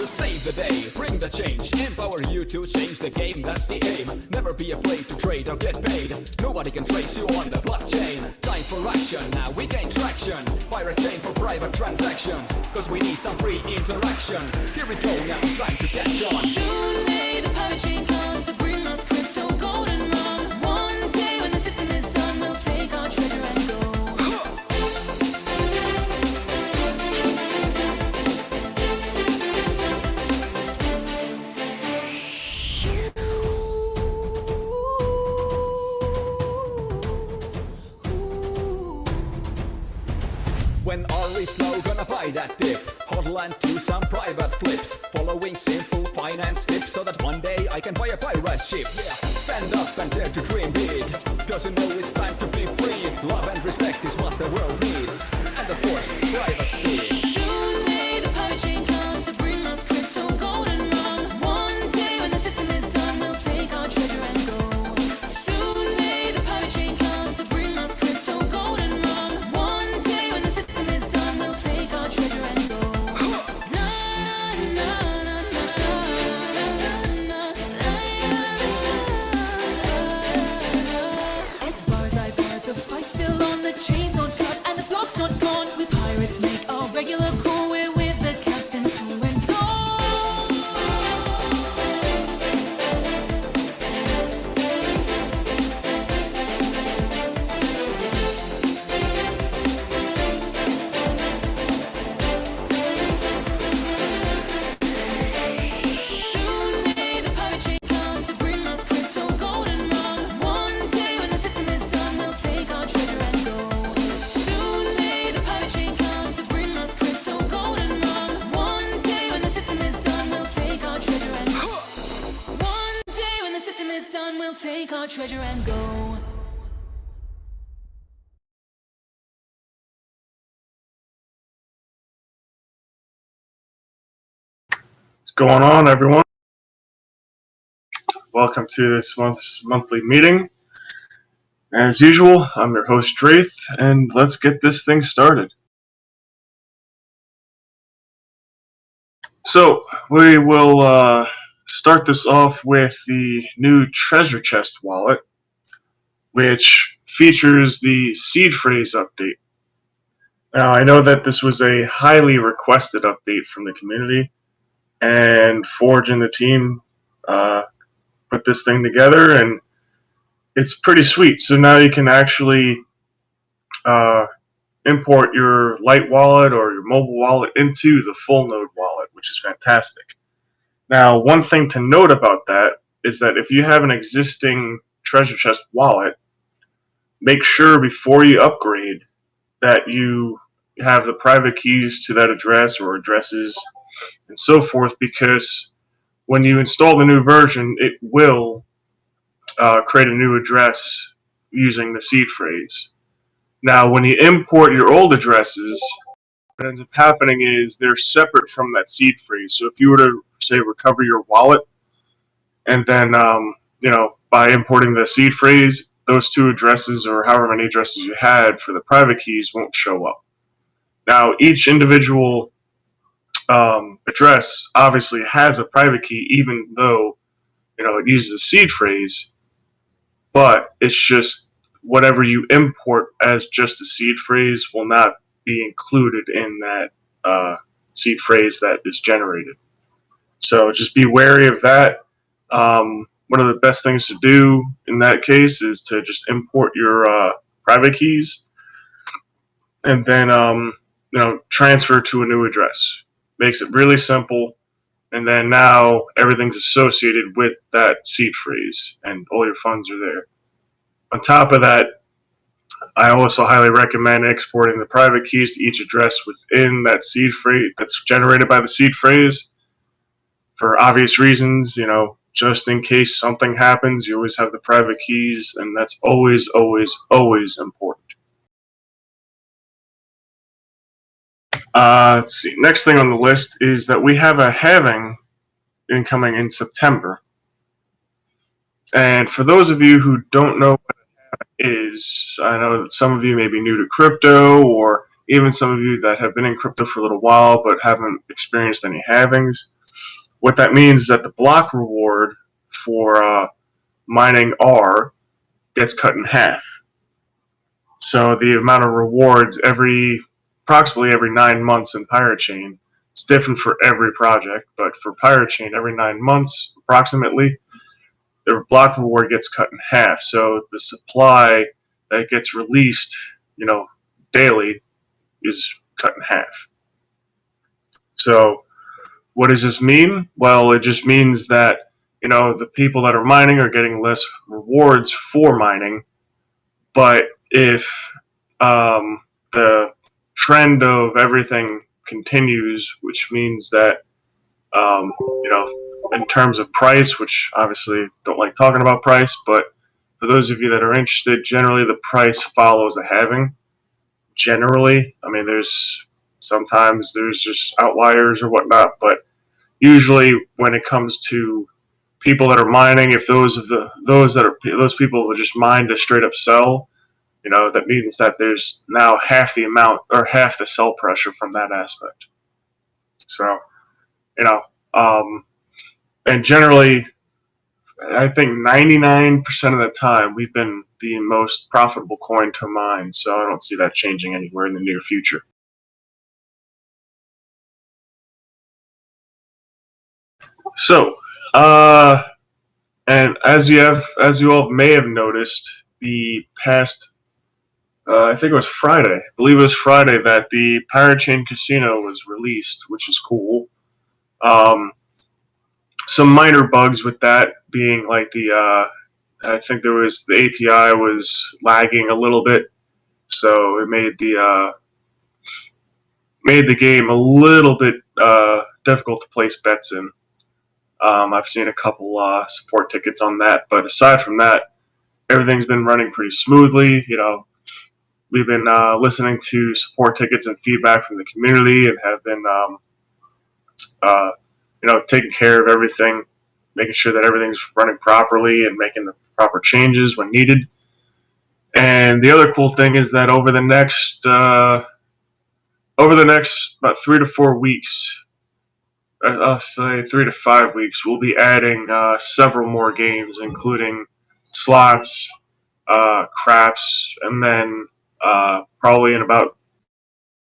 to save the day, bring the change, empower you to change the game, that's the aim. Never be afraid to trade or get paid. Nobody can trace you on the blockchain. Time for action, now we gain traction. Pirate chain for private transactions, cause we need some free interaction. Here we go now, time to catch on. Soon may the pirate chain come to bring us crypto golden run. One day when the system is done, we'll take our treasure and go. When ARRR is low, gonna buy that dip. Hodl and do some private flips. Following simple finance tips so that one day I can buy a pirate ship. Yeah. Stand up and dare to dream big. Doesn't know it's time to be free. Love and respect is what the world needs. And of course, privacy. Soon may the pirate chain come to bring us crypto golden run. One day when the system is done, we'll take our treasure and go. Soon may the pirate chain come to bring us crypto golden run. One day when the system is done, we'll take our treasure and go. As far as I've heard, the fight's still on, the chain's not cut and the block's not gone. We pirates make our regular call, we're with the captain through and Soon may the pirate chain come to bring us crypto golden run. One day when the system is done, we'll take our treasure and go. Soon may the pirate chain come to bring us crypto golden run. One day when the system is done, we'll take our treasure and go. One day when the system is done, we'll take our treasure and go. What's going on, everyone? Welcome to this month's monthly meeting. As usual, I'm your host, Draith, and let's get this thing started. So, we will start this off with the new treasure chest wallet, which features the seed phrase update. Now, I know that this was a highly requested update from the community, and Forge and the team put this thing together, and it's pretty sweet. So now you can actually import your light wallet or your mobile wallet into the full node wallet, which is fantastic. Now, one thing to note about that is that if you have an existing treasure chest wallet, make sure before you upgrade that you have the private keys to that address or addresses and so forth, because when you install the new version, it will create a new address using the seed phrase. Now, when you import your old addresses, what ends up happening is they're separate from that seed phrase. So if you were to, say, recover your wallet, and then, by importing the seed phrase, those two addresses or however many addresses you had for the private keys won't show up. Now, each individual address obviously has a private key, even though it uses a seed phrase, but it's just whatever you import as just a seed phrase will not be included in that seed phrase that is generated. So just be wary of that. One of the best things to do in that case is to just import your private keys and then transfer to a new address. Makes it really simple, and then now everything's associated with that seed phrase and all your funds are there. On top of that, I also highly recommend exporting the private keys to each address within that seed phrase that's generated by the seed phrase. For obvious reasons, just in case something happens, you always have the private keys, and that's always, always, always important. Let's see. Next thing on the list is that we have a halving incoming in September. And for those of you who don't know what a halving is, I know that some of you may be new to crypto, or even some of you that have been in crypto for a little while but haven't experienced any halvings. what that means is that the block reward for mining R gets cut in half. So the amount of rewards approximately every 9 months in Pirate Chain, it's different for every project, but for Pirate Chain, every 9 months approximately, the block reward gets cut in half. So the supply that gets released, daily is cut in half. So what does this mean? Well, it just means that, the people that are mining are getting less rewards for mining, but if the trend of everything continues, which means that, in terms of price, which obviously don't like talking about price, but for those of you that are interested, generally the price follows a halving. Generally, I mean, sometimes there's just outliers or whatnot, but usually when it comes to people that are mining, if those people who just mine to straight up sell, that means that there's now half the amount or half the sell pressure from that aspect. So, and generally, I think 99% of the time we've been the most profitable coin to mine, so I don't see that changing anywhere in the near future. So, and as you all may have noticed, the past, I think it was Friday, I believe it was Friday, that the Pirate Chain Casino was released, which is cool. Some minor bugs with that being like I think the API was lagging a little bit, so it made the game a little bit difficult to place bets in. I've seen a couple support tickets on that, but aside from that, everything's been running pretty smoothly. We've been listening to support tickets and feedback from the community, and have been taking care of everything, making sure that everything's running properly and making the proper changes when needed. And the other cool thing is that over the next about 3 to 4 weeks, I'll say 3 to 5 weeks, we'll be adding several more games, including slots, craps, and then probably in about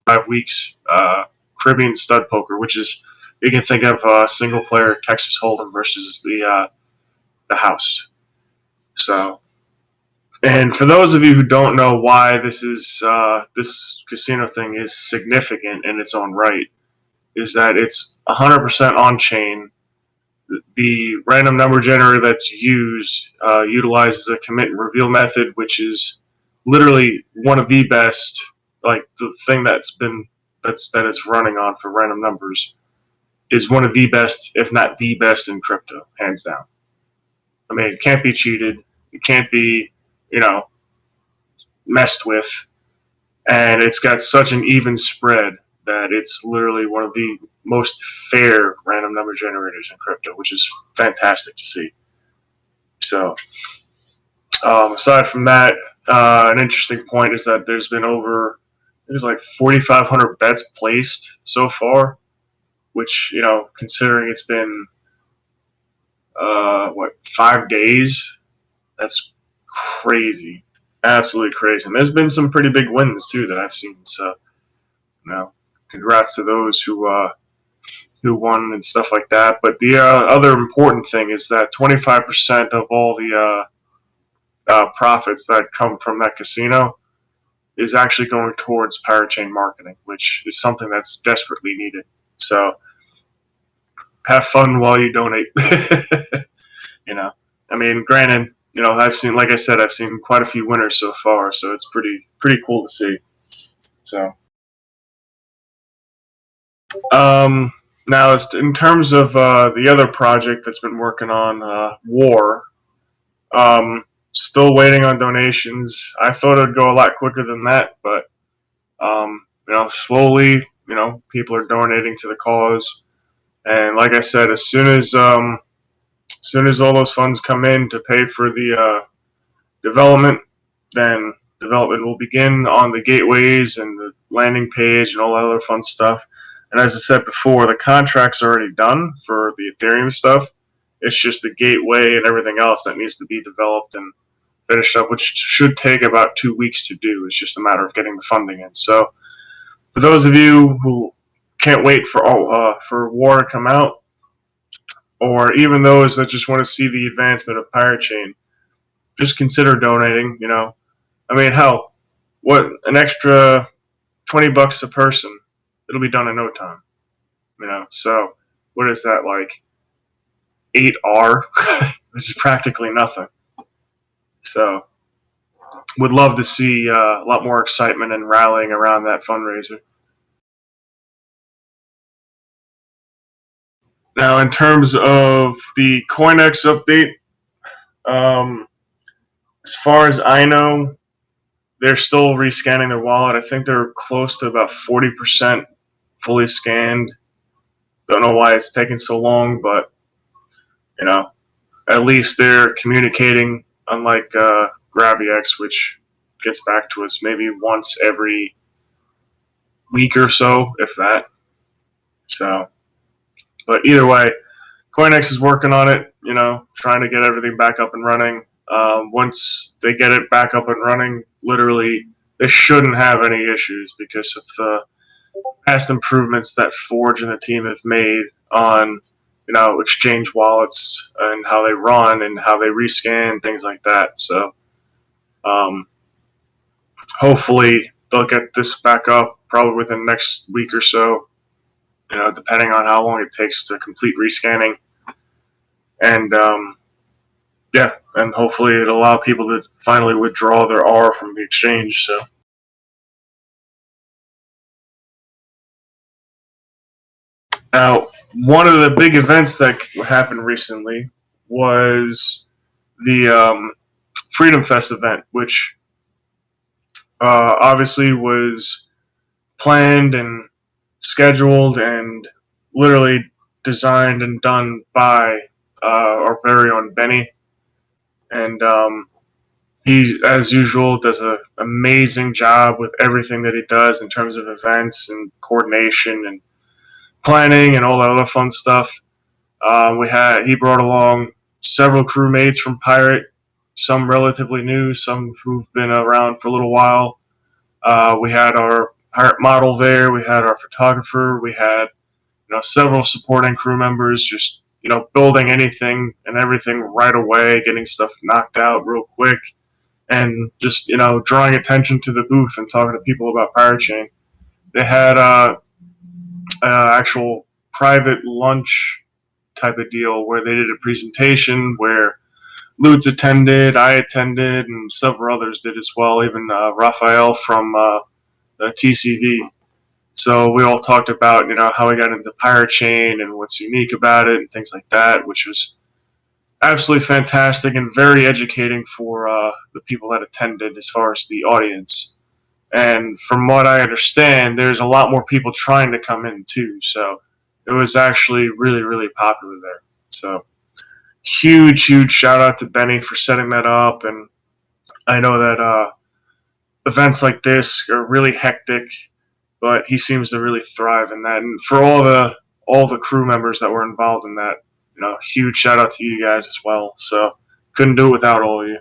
5 weeks, Caribbean Stud Poker, which is, you can think of single-player Texas Hold'em versus the house. So, and for those of you who don't know why this casino thing is significant in its own right, is that it's 100% on-chain. The random number generator that's used utilizes a commit and reveal method, which is literally one of the best, like the thing that it's running on for random numbers is one of the best, if not the best, in crypto, hands down. I mean, it can't be cheated. It can't be, messed with. And it's got such an even spread that it's literally one of the most fair random number generators in crypto, which is fantastic to see. So, aside from that, an interesting point is that there's been there's like 4,500 bets placed so far, which, considering it's been, 5 days, that's crazy. Absolutely crazy. And there's been some pretty big wins, too, that I've seen. So, congrats to those who won and stuff like that. But the other important thing is that 25% of all the profits that come from that casino is actually going towards Pirate Chain marketing, which is something that's desperately needed. So have fun while you donate. I mean, granted, I've seen quite a few winners so far, so it's pretty cool to see. So, now in terms of the other project that's been working on, War, still waiting on donations. I thought it would go a lot quicker than that, but slowly, people are donating to the cause. And like I said, as soon as all those funds come in to pay for the development, then development will begin on the gateways and the landing page and all that other fun stuff. And as I said before, the contract's already done for the Ethereum stuff. It's just the gateway and everything else that needs to be developed and finished up, which should take about 2 weeks to do. It's just a matter of getting the funding in. So for those of you who can't wait for war to come out, or even those that just want to see the advancement of Pirate Chain, just consider donating. I mean, hell, what, an extra $20 a person? It'll be done in no time. So what is that, like 8R? This is practically nothing. So would love to see a lot more excitement and rallying around that fundraiser. Now, in terms of the CoinEx update, as far as I know, they're still rescanning their wallet. I think they're close to about 40% fully scanned. Don't know why it's taking so long, but at least they're communicating, unlike GraviX, which gets back to us maybe once every week or so, if that. So, but either way, CoinEx is working on it, trying to get everything back up and running. Once they get it back up and running, literally, they shouldn't have any issues because of the past improvements that Forge and the team have made on, exchange wallets and how they run and how they rescan, things like that. So, hopefully they'll get this back up probably within the next week or so, depending on how long it takes to complete rescanning. And, and hopefully it'll allow people to finally withdraw their R from the exchange. So, now, one of the big events that happened recently was the Freedom Fest event, which obviously was planned and scheduled and literally designed and done by our very own Benny. And he, as usual, does an amazing job with everything that he does in terms of events and coordination and planning and all that other fun stuff. He brought along several crewmates from Pirate, some relatively new, some who've been around for a little while. We had our Pirate model there. We had our photographer. We had several supporting crew members, just building anything and everything right away, getting stuff knocked out real quick, and just drawing attention to the booth and talking to people about Pirate Chain. They had actual private lunch type of deal where they did a presentation where Lutz attended, I attended, and several others did as well, even Raphael from the TCV. So we all talked about how we got into Pirate Chain and what's unique about it and things like that, which was absolutely fantastic and very educating for the people that attended as far as the audience. And from what I understand, there's a lot more people trying to come in too. So it was actually really, really popular there. So huge shout out to Benny for setting that up. And I know that events like this are really hectic, but he seems to really thrive in that. And for all the crew members that were involved in that, huge shout out to you guys as well. So couldn't do it without all of you.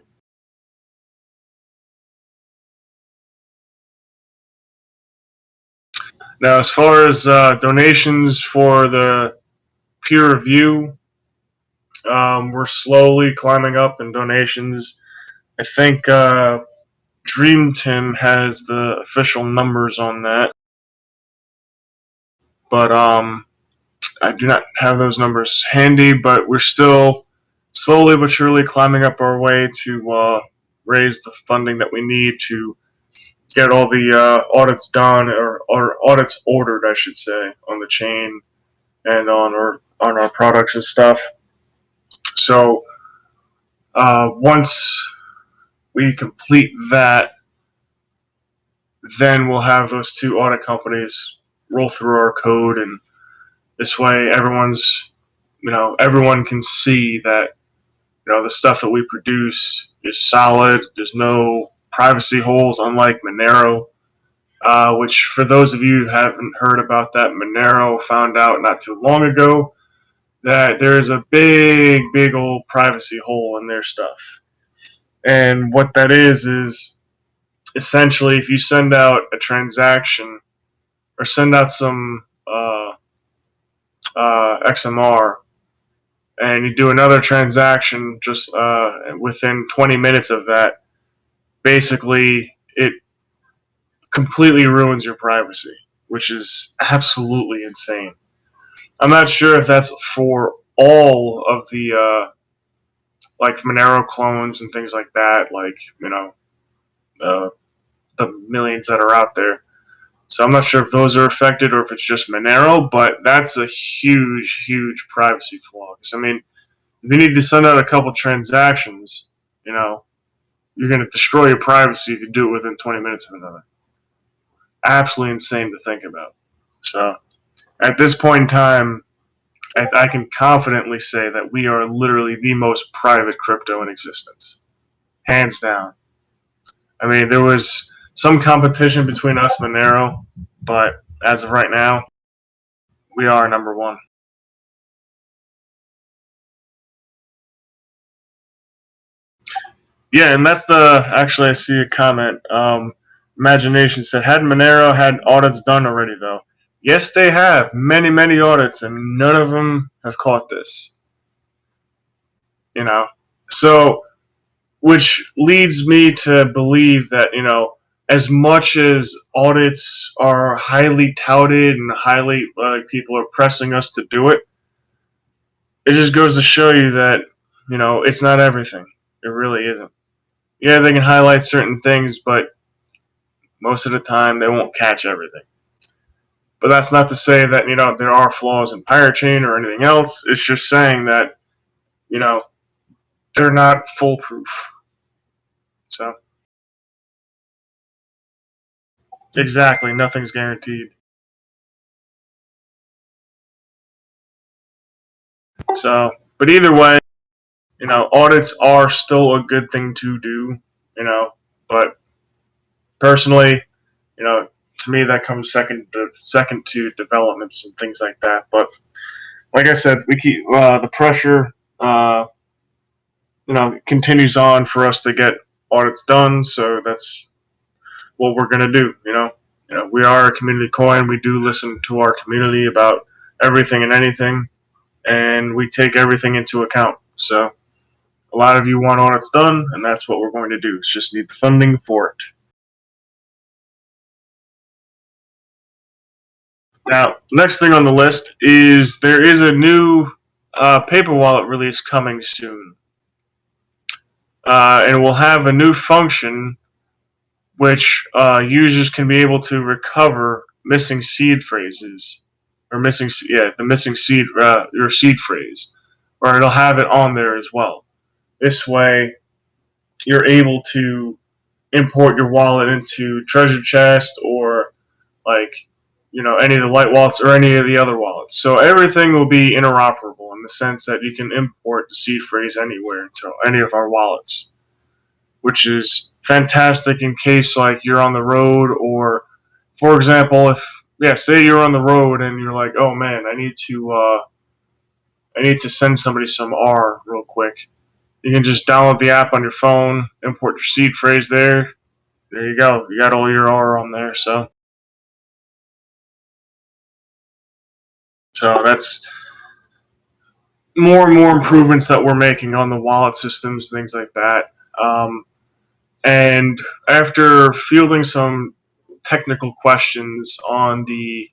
Now, as far as donations for the peer review, we're slowly climbing up in donations. I think Dream Tim has the official numbers on that, but I do not have those numbers handy. But we're still slowly but surely climbing up our way to raise the funding that we need to get all the audits done, or audits ordered, I should say, on the chain and on our products and stuff. So once we complete that, then we'll have those two audit companies roll through our code, and this way everyone can see that the stuff that we produce is solid. There's no privacy holes, unlike Monero. which for those of you who haven't heard about that, Monero found out not too long ago that there is a big old privacy hole in their stuff. And what that is essentially if you send out a transaction or send out some XMR and you do another transaction just within 20 minutes of that, basically it completely ruins your privacy, which is absolutely insane. I'm not sure if that's for all of the like Monero clones and things like that, like the millions that are out there. So I'm not sure if those are affected or if it's just Monero, but that's a huge privacy flaw. Because I mean, if you need to send out a couple transactions, you're going to destroy your privacy if you do it within 20 minutes of another. Absolutely insane to think about. So at this point in time, I can confidently say that we are literally the most private crypto in existence. Hands down. I mean, there was some competition between us and Monero, but as of right now, we are number one. Yeah, and that's actually, I see a comment. Imagination said, had Monero had audits done already, though? Yes, they have. Many audits, and none of them have caught this. So, which leads me to believe that, as much as audits are highly touted and highly, people are pressing us to do it, it just goes to show you that, it's not everything. It really isn't. Yeah, they can highlight certain things, but most of the time they won't catch everything. But that's not to say that, there are flaws in Pirate Chain or anything else. It's just saying that, they're not foolproof. So, exactly, nothing's guaranteed. So, but either way, audits are still a good thing to do, but personally, to me that comes second to developments and things like that. But like I said, we keep the pressure, continues on for us to get audits done. So that's what we're gonna do. We are a community coin. We do listen to our community about everything and anything, and we take everything into account. So a lot of you want audits done, and that's what we're going to do. It's just need the funding for it. Now, next thing on the list is there is a new paper wallet release coming soon. And we'll have a new function which users can be able to recover missing seed phrases, or the missing seed, your seed phrase, or it'll have it on there as well. This way, you're able to import your wallet into Treasure Chest or any of the light wallets or any of the other wallets. So everything will be interoperable in the sense that you can import the seed phrase anywhere into any of our wallets, which is fantastic in case you're on the road, or for example, say you're on the road and you're like, oh man, I need to send somebody some R real quick. You can just download the app on your phone, import your seed phrase there. There you go. You got all your R on there. So that's more and more improvements that we're making on the wallet systems, things like that. And after fielding some technical questions on the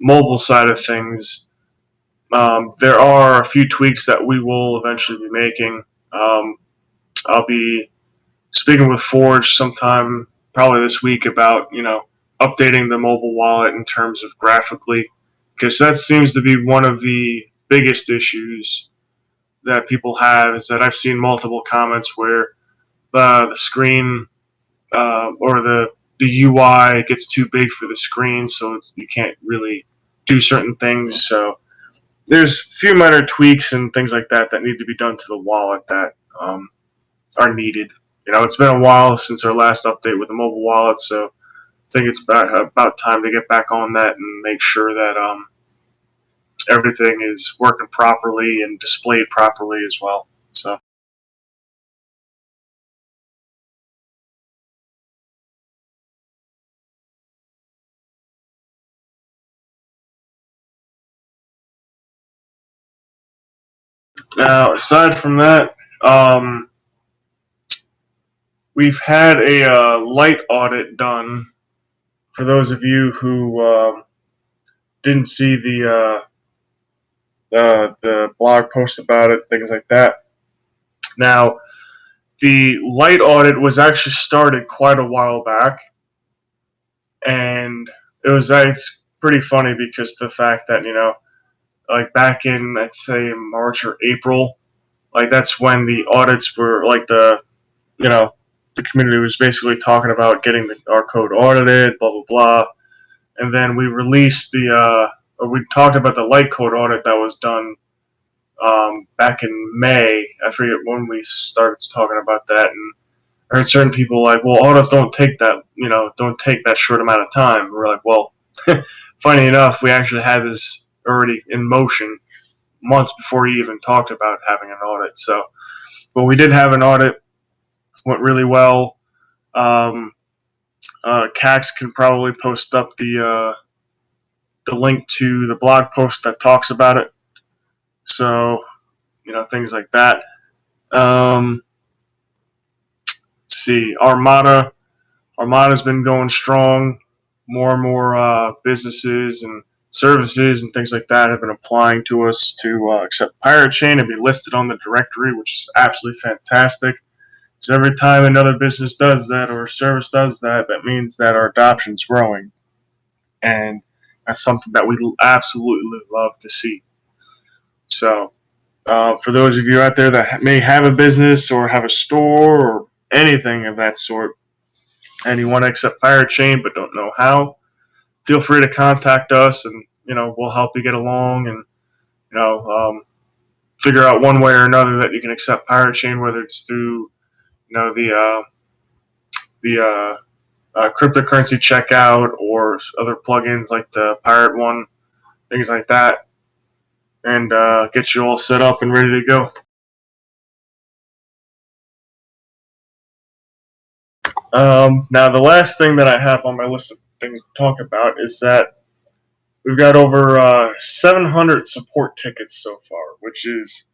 mobile side of things, there are a few tweaks that we will eventually be making. I'll be speaking with Forge sometime probably this week about updating the mobile wallet in terms of graphically, because that seems to be one of the biggest issues that people have. Is that I've seen multiple comments where the screen or the UI gets too big for the screen, so you can't really do certain things. So there's a few minor tweaks and things like that that need to be done to the wallet that are needed. It's been a while since our last update with the mobile wallet, so think it's about time to get back on that and make sure that everything is working properly and displayed properly as well. So. Now, aside from that, we've had a light audit done. For those of you who didn't see the blog post about it, things like that. Now, the light audit was actually started quite a while back, and it's pretty funny because the fact that like back in, I'd say, March or April, like that's when the audits were like the community was basically talking about getting our code audited, blah blah blah, and then we released or we talked about the light code audit that was done back in May. I forget when we started talking about that, and I heard certain people like, well, audits don't take that short amount of time. And we're like, well, funny enough, we actually had this already in motion months before he even talked about having an audit. So, but we did have an audit, went really well. Cax can probably post up the link to the blog post that talks about it. So, things like that. Let's see, Armada's been going strong. More and more businesses and services and things like that have been applying to us to accept Pirate Chain and be listed on the directory, which is absolutely fantastic. So every time another business does that or service does that, that means that our adoption's growing. And that's something that we absolutely love to see. So for those of you out there that may have a business or have a store or anything of that sort, and you want to accept Pirate Chain but don't know how, feel free to contact us, and we'll help you get along and figure out one way or another that you can accept Pirate Chain, whether it's through the cryptocurrency checkout or other plugins like the Pirate one, things like that, and get you all set up and ready to go. Now, the last thing that I have on my list of things to talk about is that we've got over 700 support tickets so far, which is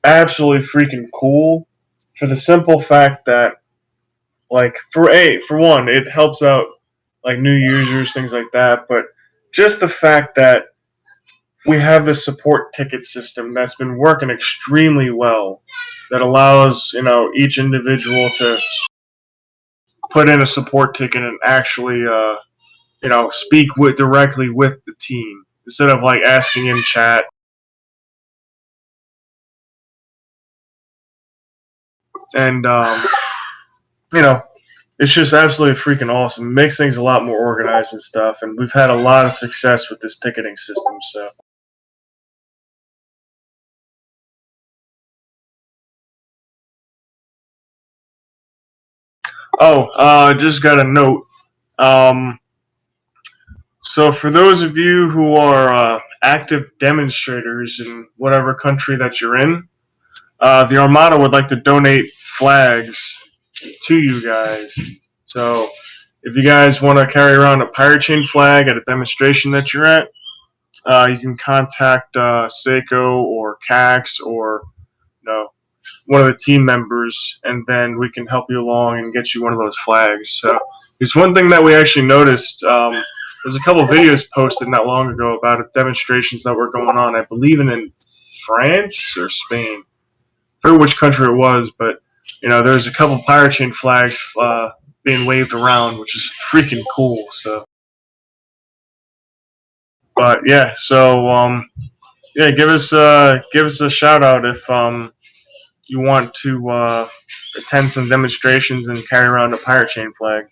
absolutely freaking cool, for the simple fact that, like, for one, it helps out like new users, things like that, but just the fact that we have this support ticket system that's been working extremely well, that allows each individual to put in a support ticket and actually speak directly with the team instead of like asking in chat. And it's just absolutely freaking awesome. It makes things a lot more organized and stuff, and we've had a lot of success with this ticketing system. So. Oh, just got a note. So for those of you who are active demonstrators in whatever country that you're in, the Armada would like to donate flags to you guys. So if you guys want to carry around a Pirate Chain flag at a demonstration that you're at, you can contact Seiko or Cax or one of the team members, and then we can help you along and get you one of those flags. So there's one thing that we actually noticed. There's a couple videos posted not long ago about demonstrations that were going on, I believe in France or Spain. I forget which country it was, but there's a couple Pirate Chain flags being waved around, which is freaking cool. So, but yeah, so yeah, give us a shout out if you want to attend some demonstrations and carry around a Pirate Chain flag.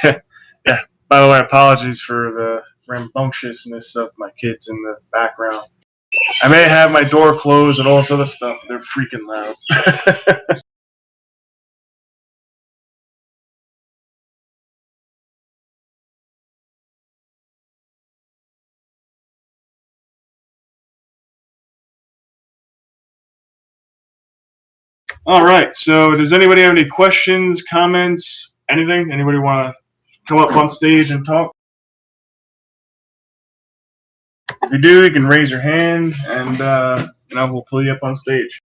Yeah. By the way, apologies for the rambunctiousness of my kids in the background. I may have my door closed and all this other stuff. They're freaking loud. All right. So, does anybody have any questions, comments, anything? Anybody want to come up on stage and talk? If you do, you can raise your hand, and we'll pull you up on stage.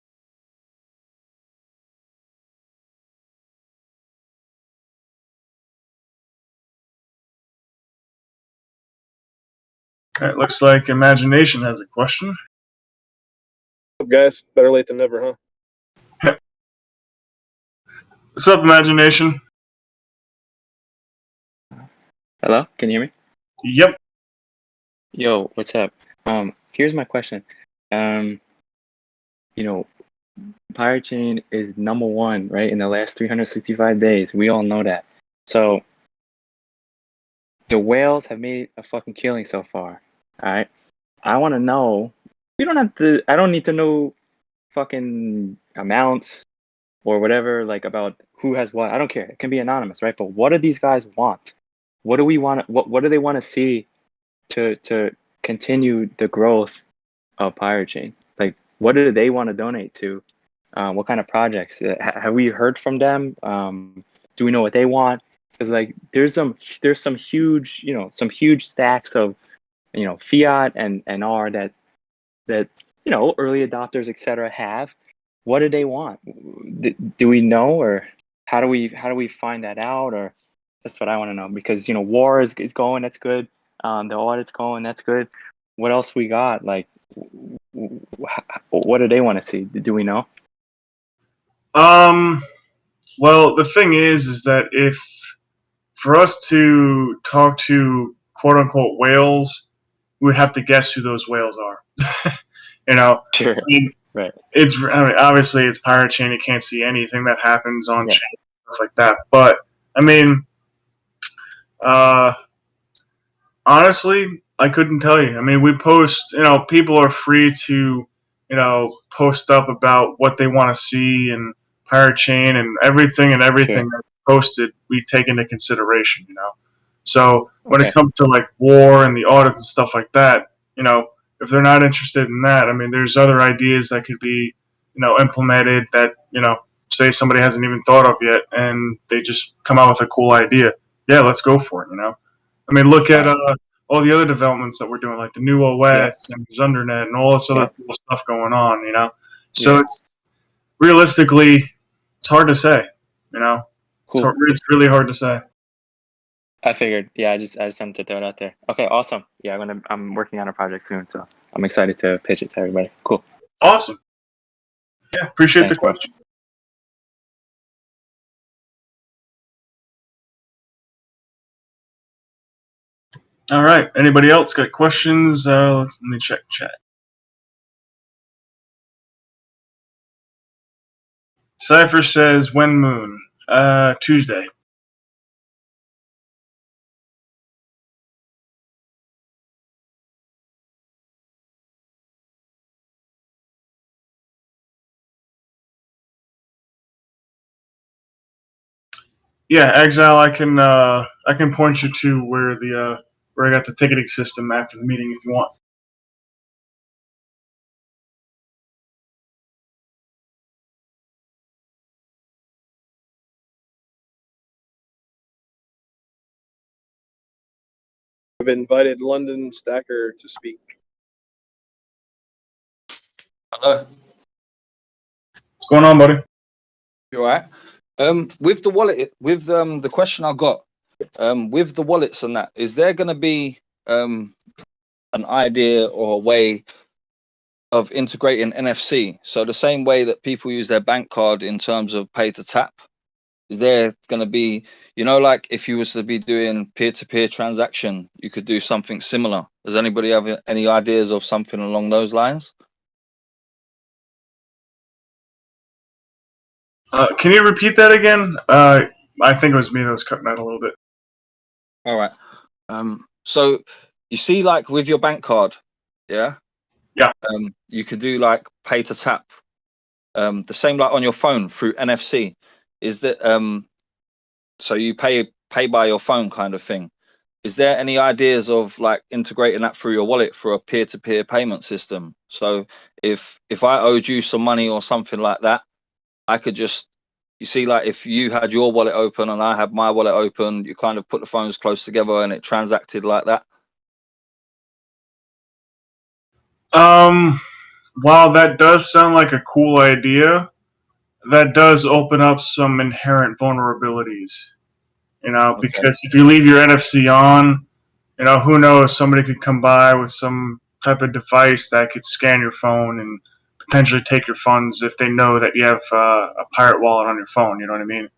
It looks like Imagination has a question. What's up, guys? Better late than never, huh? What's up, Imagination? Hello, can you hear me? Yep. Yo, what's up? Here's my question. Pirate Chain is #1, right? In the last 365 days. We all know that. So the whales have made a fucking killing so far. Alright. I wanna know, I don't need to know fucking amounts or whatever, like about who has what. I don't care. It can be anonymous, right? But what do these guys want? What do we want? What do they want to see to continue the growth of Pirate Chain? Like, what do they want to donate to? What kind of projects? Have we heard from them? Do we know what they want? Because like, there's some huge, some huge stacks of, fiat and R that early adopters, etc. have. What do they want? Do we know, or how do we find that out? Or that's what I want to know, because war is going, that's good. The audit's going, that's good. What else we got? Like, what do they want to see? Do we know? Well, the thing is that if for us to talk to quote unquote whales, we would have to guess who those whales are. Sure. I mean, Right. Obviously it's Pirate Chain. You can't see anything that happens on Yeah. chain, stuff like that. But I mean, honestly, I couldn't tell you. I mean, we post. People are free to, post up about what they want to see and Pirate Chain and everything Sure. that's posted. We take into consideration. So when Okay. it comes to like war and the audits and stuff like that, if they're not interested in that, I mean, there's other ideas that could be, implemented that, say somebody hasn't even thought of yet, and they just come out with a cool idea. Yeah, let's go for it. I mean, look at all the other developments that we're doing, like the new OS and Zundernet and all this other cool stuff going on. So it's realistically, it's hard to say. Cool. It's really hard to say. I figured. Yeah, I just wanted to throw it out there. Okay, awesome. Yeah, I'm working on a project soon, so I'm excited to pitch it to everybody. Cool. Awesome. Yeah, appreciate Thanks, the question. All right. Anybody else got questions? Let me check chat. Cypher says, when moon? Tuesday. Yeah, Exile. I can point you to where where I got the ticketing system after the meeting if you want. I've invited London Stacker to speak. Hello. What's going on, buddy? You all right? With the wallet, with the question I got, with the wallets and that, is there going to be an idea or a way of integrating NFC? So the same way that people use their bank card in terms of pay to tap, is there going to be, like if you was to be doing peer-to-peer transaction, you could do something similar? Does anybody have any ideas of something along those lines? Can you repeat that again? I think it was me that was cutting out a little bit. All right. So you see, like with your bank card, yeah. Yeah. You could do like pay to tap. The same like on your phone through NFC. Is that so you pay by your phone kind of thing? Is there any ideas of like integrating that through your wallet for a peer-to-peer payment system? So if I owed you some money or something like that, I could just, you see, like if you had your wallet open and I had my wallet open, you kind of put the phones close together and it transacted like that. While that does sound like a cool idea, that does open up some inherent vulnerabilities. Okay. Because if you leave your NFC on, who knows? Somebody could come by with some type of device that could scan your phone and potentially take your funds if they know that you have a pirate wallet on your phone. You know what I mean?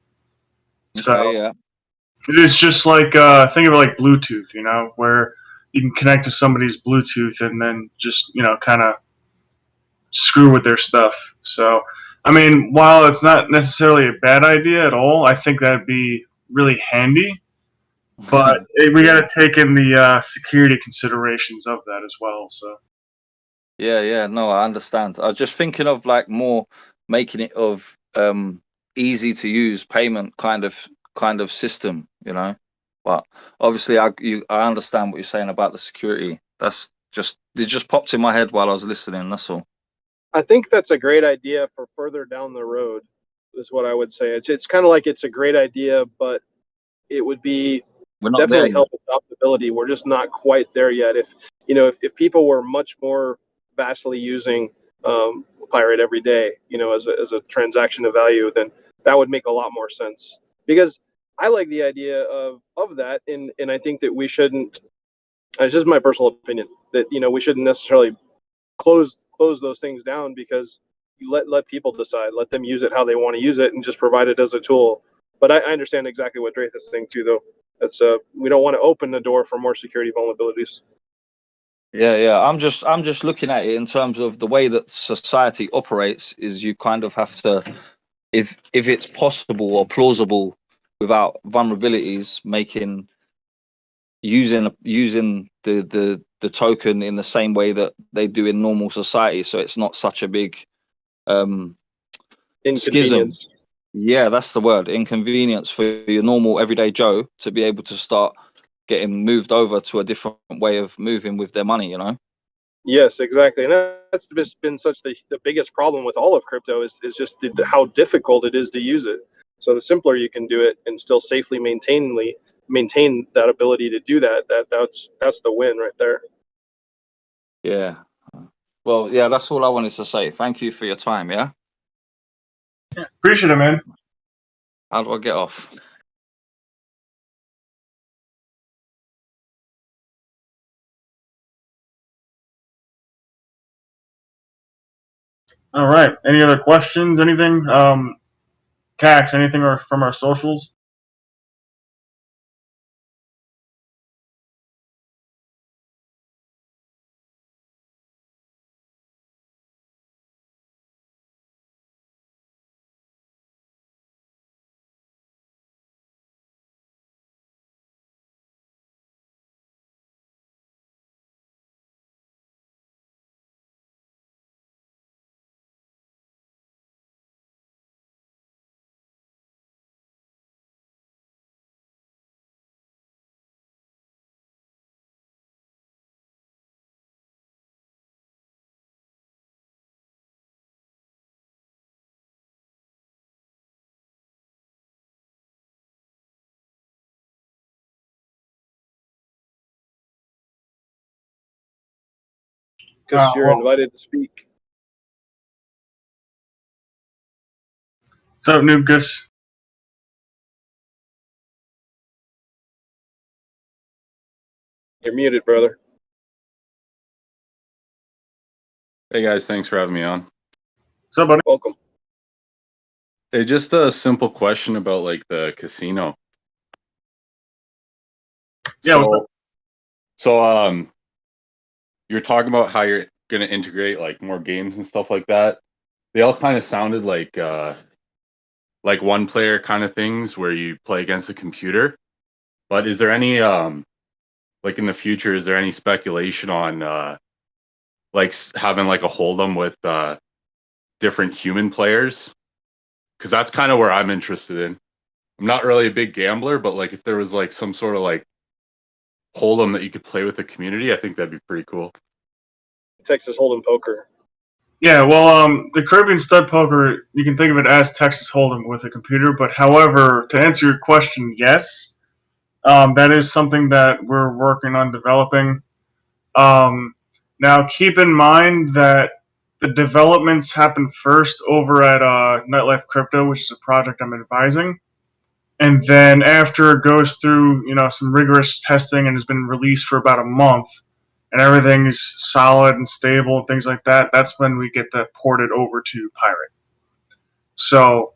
So Okay. Yeah. it is just like think of it like Bluetooth. Where you can connect to somebody's Bluetooth and then just kind of screw with their stuff. So I mean, while it's not necessarily a bad idea at all, I think that'd be really handy. But we Yeah. got to take in the security considerations of that as well. So Yeah, yeah, no, I understand. I was just thinking of like more making it of easy to use payment kind of system, you know. But obviously, I understand what you're saying about the security. That's just it just popped in my head while I was listening. That's all. I think that's a great idea for further down the road, is what I would say. It's kind of like it's a great idea, but it would be We're not there definitely yet. help with adoptability. We're just not quite there yet. If people were much more vastly using Pirate every day, as a transaction of value, then that would make a lot more sense. Because I like the idea of that, and I think that we shouldn't. It's just my personal opinion that we shouldn't necessarily close those things down, because you let people decide, let them use it how they want to use it, and just provide it as a tool. But I understand exactly what Drath is saying too, though. That's we don't want to open the door for more security vulnerabilities. Yeah, yeah. I'm just looking at it in terms of the way that society operates. Is you kind of have to, if it's possible or plausible without vulnerabilities, making using the token in the same way that they do in normal society, so it's not such a big um schism. Inconvenience. Yeah, that's the word, inconvenience for your normal everyday Joe to be able to start getting moved over to a different way of moving with their money, you know. Yes, exactly, and that's just been such the biggest problem with all of crypto is just how difficult it is to use it. So the simpler you can do it and still safely maintain that ability to do that's the win right there. Yeah, well, yeah, that's all I wanted to say. Thank you for your time. Yeah, appreciate it, man. how do I get off? All right. Any other questions? Anything? Cax, anything from our socials? Because you're Well, invited to speak. what's up, Nukas? You're muted, brother. Hey guys, thanks for having me on. What's up, buddy? Welcome. Hey, just a simple question about like the casino. Yeah, what's up? So you're talking about how you're gonna integrate like more games and stuff like that. They all kind of sounded like one player kind of things where you play against a computer. But is there any like in the future, is there any speculation on like having like a hold'em with different human players? Because that's kind of where I'm interested in. I'm not really a big gambler, but like if there was like some sort of like hold'em that you could play with the community, I think that'd be pretty cool. Texas Hold'em poker. Yeah, well, the Caribbean Stud Poker, you can think of it as Texas Hold'em with a computer. But however, to answer your question, yes, that is something that we're working on developing. Now, keep in mind that the developments happen first over at Nightlife Crypto, which is a project I'm advising. And then after it goes through, some rigorous testing and has been released for about a month, and everything's solid and stable and things like that, that's when we get that ported over to Pirate. So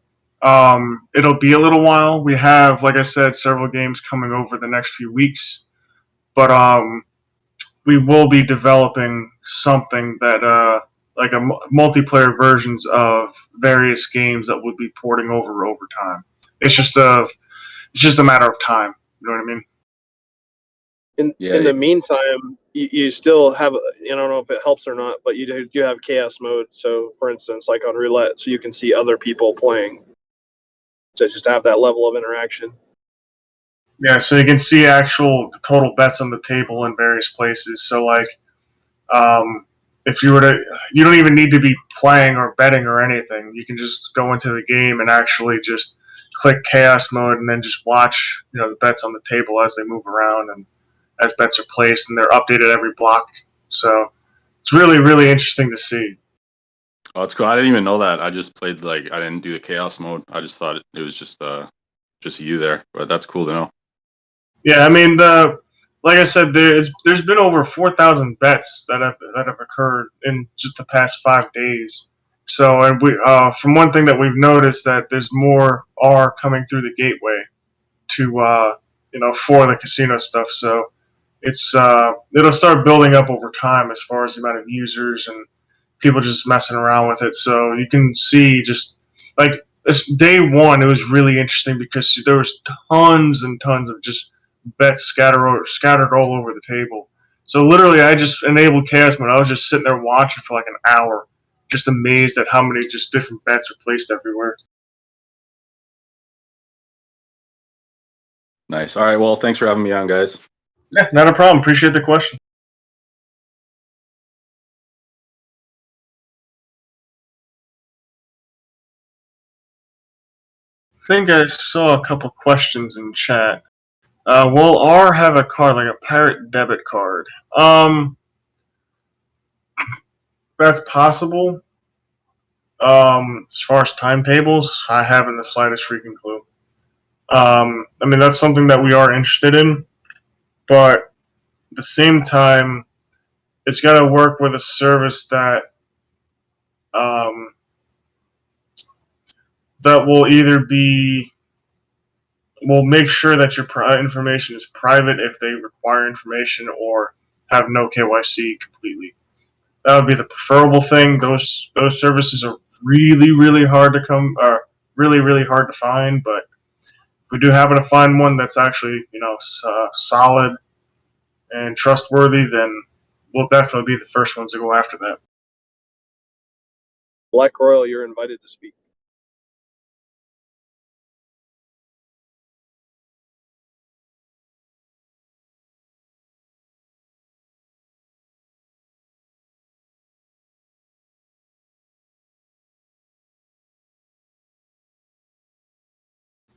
it'll be a little while. We have, like I said, several games coming over the next few weeks, but we will be developing something that like multiplayer versions of various games that will be porting over time. It's just a matter of time. You know what I mean? In the meantime, you still have, I don't know if it helps or not, but you do have chaos mode. So, for instance, like on roulette, so you can see other people playing. So just have that level of interaction. Yeah, so you can see actual total bets on the table in various places. So, like, if you don't even need to be playing or betting or anything. You can just go into the game and actually just click chaos mode and then just watch, the bets on the table as they move around and as bets are placed, and they're updated every block. So it's really, really interesting to see. Oh, it's cool. I didn't even know that. I just played I didn't do the chaos mode. I just thought it was just you there, but that's cool to know. Yeah, I mean like I said, there's been over 4,000 bets that have occurred in just the past 5 days. So, and we from one thing that we've noticed that there's more R coming through the gateway to for the casino stuff. So it's it'll start building up over time as far as the amount of users and people just messing around with it. So you can see just like this day one, it was really interesting because there was tons and tons of just bets scattered all over the table. So literally, I just enabled chaos mode. I was just sitting there watching for like an hour, just amazed at how many just different bets are placed everywhere. Nice. All right. Well, thanks for having me on, guys. Yeah, not a problem. Appreciate the question. I think I saw a couple questions in chat. Will R have a card like a pirate debit card? That's possible. As far as timetables, I haven't the slightest freaking clue. I mean, that's something that we are interested in, but at the same time, it's got to work with a service that that will either will make sure that your information is private if they require information or have no KYC completely. That would be the preferable thing. Those services are really, really hard to really, really hard to find. But if we do happen to find one that's actually solid and trustworthy, then we'll definitely be the first ones to go after that. Black Royal, you're invited to speak.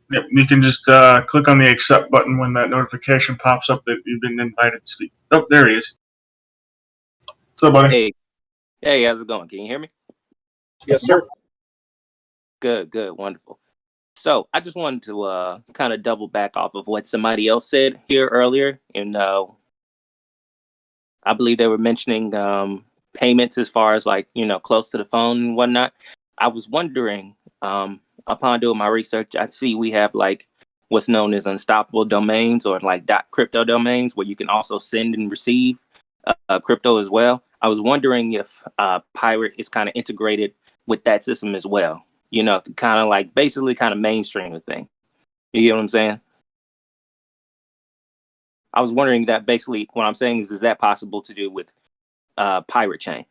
Yep, you can just click on the accept button when that notification pops up that you've been invited to speak. Oh, there he is. What's up, buddy? Hey, how's it going? Can you hear me? Yes, sir. Good, wonderful. So I just wanted to kind of double back off of what somebody else said here earlier, and I believe they were mentioning payments as far as close to the phone and whatnot. I was wondering, upon doing my research, I see we have what's known as unstoppable domains or .crypto domains where you can also send and receive crypto as well. I was wondering if Pirate is kind of integrated with that system as well, to kind of basically kind of mainstream the thing. You get what I'm saying? I was wondering that basically what I'm saying is that possible to do with Pirate Chain?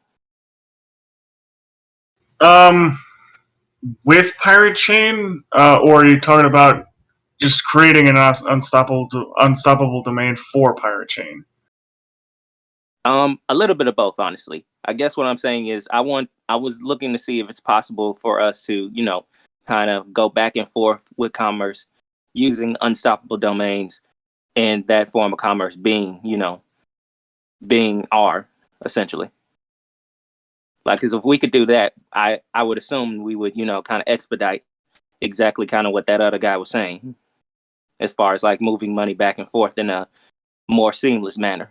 With Pirate Chain, or are you talking about just creating an unstoppable domain for Pirate Chain? A little bit of both, honestly. I guess what I'm saying is I was looking to see if it's possible for us to, kind of go back and forth with commerce using unstoppable domains and that form of commerce being R essentially. Like, because if we could do that, I would assume we would, kind of expedite exactly kind of what that other guy was saying, as far as like moving money back and forth in a more seamless manner.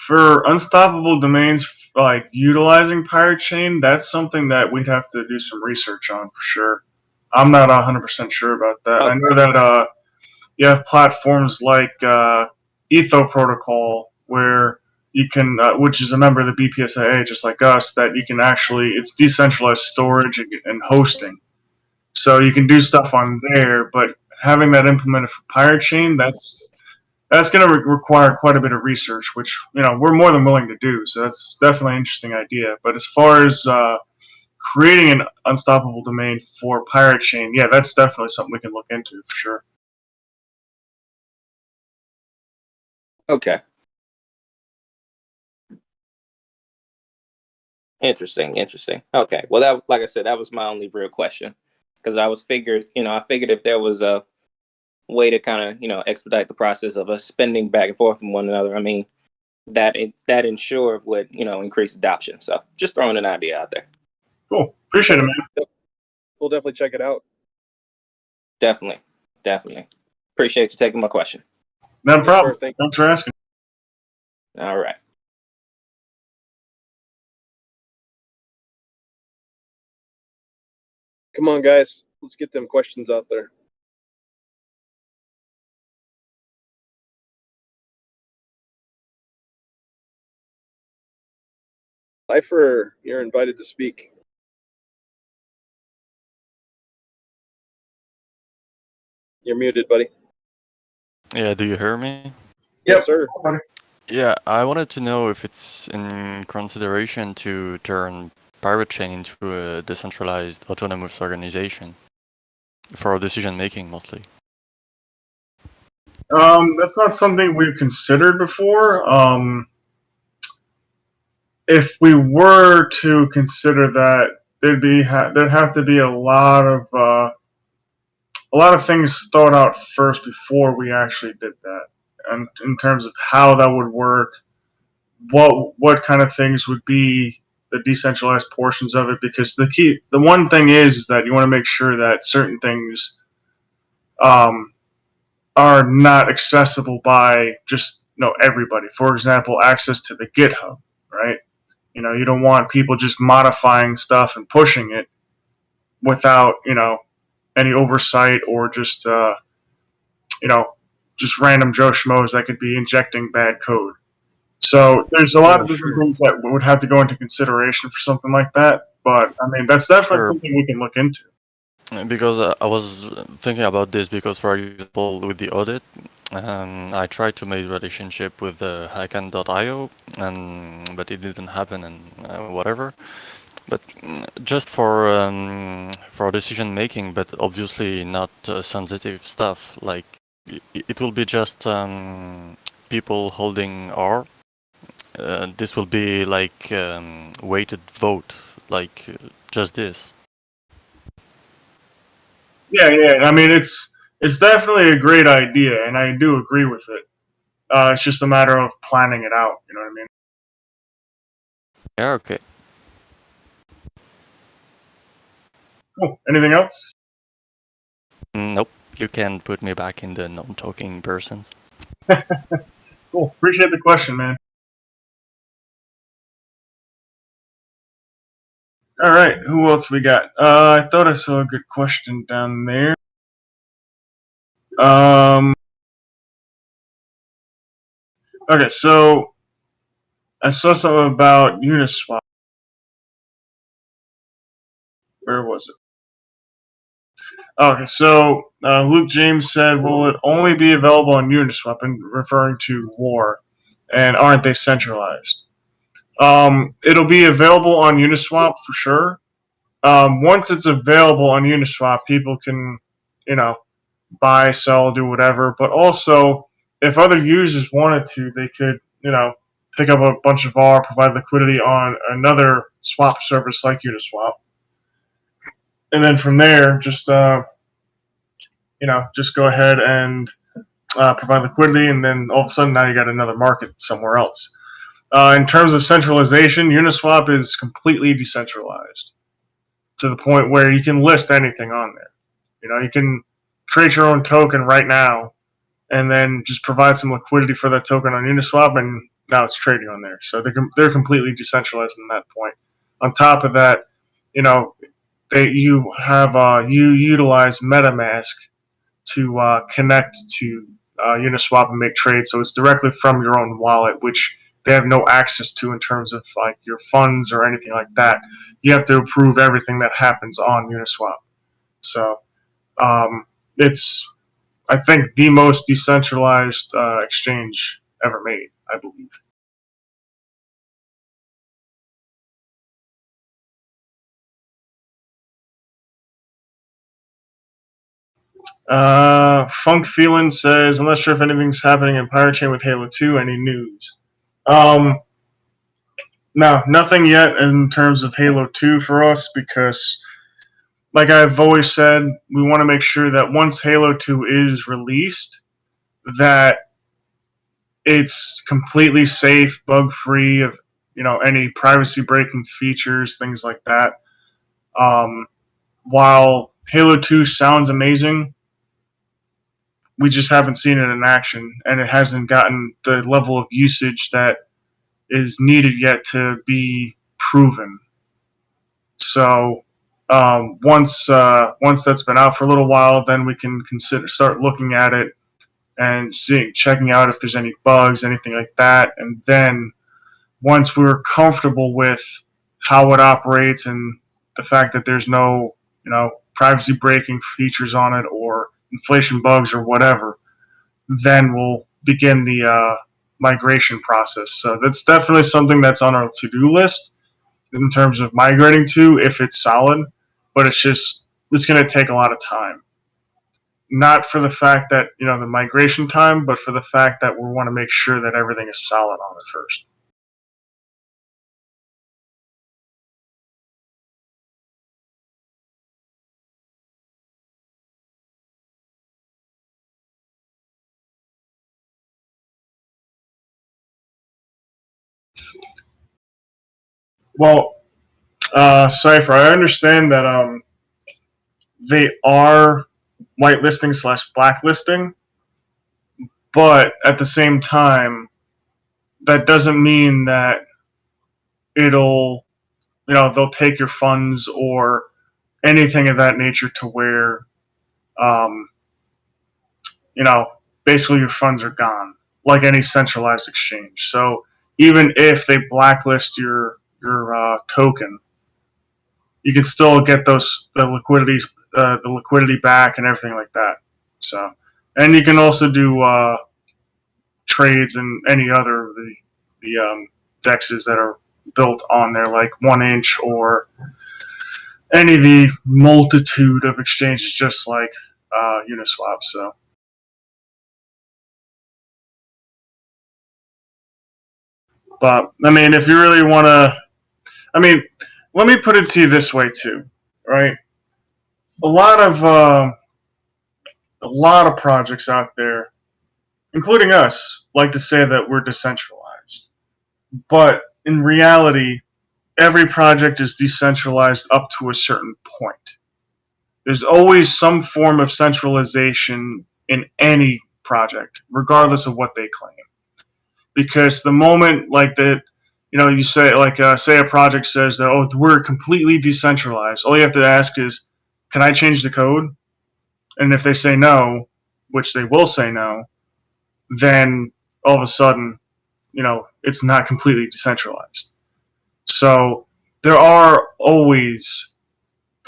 For unstoppable domains, like utilizing Pirate Chain, that's something that we'd have to do some research on for sure. I'm not 100% sure about that. Okay. I know that you have platforms like Etho Protocol where you can, which is a member of the BPSIA, just like us, that you can actually, it's decentralized storage and hosting. So you can do stuff on there, but having that implemented for Pirate Chain, that's going to require quite a bit of research, which we're more than willing to do. So that's definitely an interesting idea. But as far as creating an unstoppable domain for Pirate Chain, yeah, that's definitely something we can look into for sure. Okay. Interesting. Okay. Well, that, like I said, that was my only real question, because I figured if there was a way to kind of, expedite the process of us spending back and forth from one another, I mean, that ensure would, increase adoption. So just throwing an idea out there. Cool. Appreciate it, man. We'll definitely check it out. Definitely. Appreciate you taking my question. No problem. Sir, Thanks for asking. All right. Come on, guys. Let's get them questions out there. Cypher, you're invited to speak. You're muted, buddy. Yeah, do you hear me? Yes, sir. Yeah, I wanted to know if it's in consideration to turn Pirate Chain into a decentralized autonomous organization for decision making mostly. That's not something we've considered before. If we were to consider that, there'd have to be a lot of things thought out first before we actually did that, and in terms of how that would work, what kind of things would be the decentralized portions of it. Because the one thing is that you want to make sure that certain things are not accessible by just everybody. For example, access to the GitHub, right? You don't want people just modifying stuff and pushing it without any oversight, or just just random Joe Schmoes that could be injecting bad code. So there's a lot of different things that would have to go into consideration for something like that. But I mean, that's definitely something we can look into. Because I was thinking about this because, for example, with the audit, I tried to make a relationship with the Hacken.io, but it didn't happen, and whatever. But just for decision making, but obviously not sensitive stuff. Like it will be just people holding R. This will be like weighted vote, like just this. Yeah. I mean, it's definitely a great idea, and I do agree with it. It's just a matter of planning it out. You know what I mean? Yeah. Okay. Cool. Anything else? Nope. You can put me back in the non-talking person. Cool. Appreciate the question, man. All right. Who else we got? I thought I saw a good question down there. Okay, so I saw something about Uniswap. Where was it? Okay, so Luke James said, "Will it only be available on Uniswap?" And referring to War, and aren't they centralized? It'll be available on Uniswap for sure. Once it's available on Uniswap, people can, you know, buy, sell, do whatever. But also, if other users wanted to, they could, pick up a bunch of ARRR, provide liquidity on another swap service like Uniswap, and then from there, just go ahead and provide liquidity, and then all of a sudden now you got another market somewhere else. In terms of centralization, Uniswap is completely decentralized to the point where you can list anything on there. You can create your own token right now and then just provide some liquidity for that token on Uniswap, and now it's trading on there. So they're completely decentralized in that point. On top of that, you utilize MetaMask to connect to Uniswap and make trades. So it's directly from your own wallet, which they have no access to in terms of like your funds or anything like that. You have to approve everything that happens on Uniswap. So it's, I think, the most decentralized exchange ever made, I believe. Funk Feeling says, "I'm not sure if anything's happening in Pirate Chain with Halo 2. Any news?" No, nothing yet in terms of Halo 2 for us, because, like I've always said, we want to make sure that once Halo 2 is released, that it's completely safe, bug-free of any privacy-breaking features, things like that. While Halo 2 sounds amazing, we just haven't seen it in action, and it hasn't gotten the level of usage that is needed yet to be proven. So once that's been out for a little while, then we can start looking at it and checking out if there's any bugs, anything like that. And then once we're comfortable with how it operates and the fact that there's no privacy breaking features on it or inflation bugs or whatever, then we'll begin the migration process. So that's definitely something that's on our to-do list in terms of migrating to, if it's solid, but it's going to take a lot of time. Not for the fact that, the migration time, but for the fact that we want to make sure that everything is solid on it first. Well, Cypher, I understand that they are whitelisting / blacklisting, but at the same time, that doesn't mean that it'll, they'll take your funds or anything of that nature to where, um, basically your funds are gone, like any centralized exchange. So even if they blacklist your token, you can still get the liquidity back and everything like that. So, and you can also do trades and any other of the dexes that are built on there, like 1inch or any of the multitude of exchanges, just like Uniswap. So, but I mean, if you really want to, I mean, let me put it to you this way too, right? A lot of projects out there, including us, like to say that we're decentralized. But in reality, every project is decentralized up to a certain point. There's always some form of centralization in any project, regardless of what they claim. Because the moment, like that, you say, like, say a project says that, oh, we're completely decentralized. All you have to ask is, can I change the code? And if they say no, which they will say no, then all of a sudden, it's not completely decentralized. So there are always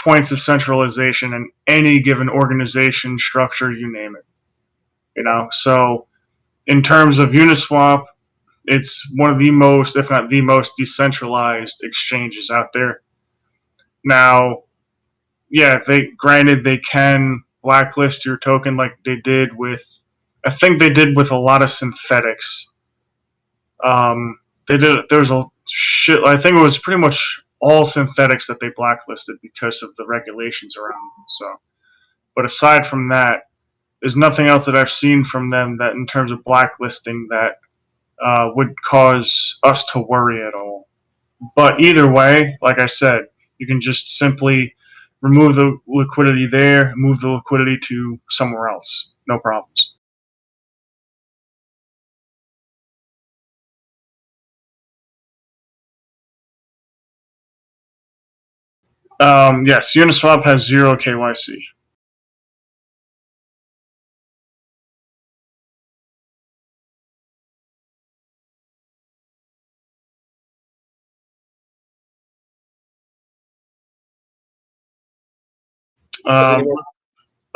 points of centralization in any given organization, structure, you name it. So in terms of Uniswap, it's one of the most, if not the most, decentralized exchanges out there. Now, yeah, they can blacklist your token like they did with, I think they did with a lot of synthetics. There was a shit, I think it was pretty much all synthetics that they blacklisted because of the regulations around them. So, but aside from that, there's nothing else that I've seen from them that in terms of blacklisting that would cause us to worry at all. But either way, like I said, you can just simply remove the liquidity there, move the liquidity to somewhere else. No problems. Yes, Uniswap has 0 KYC.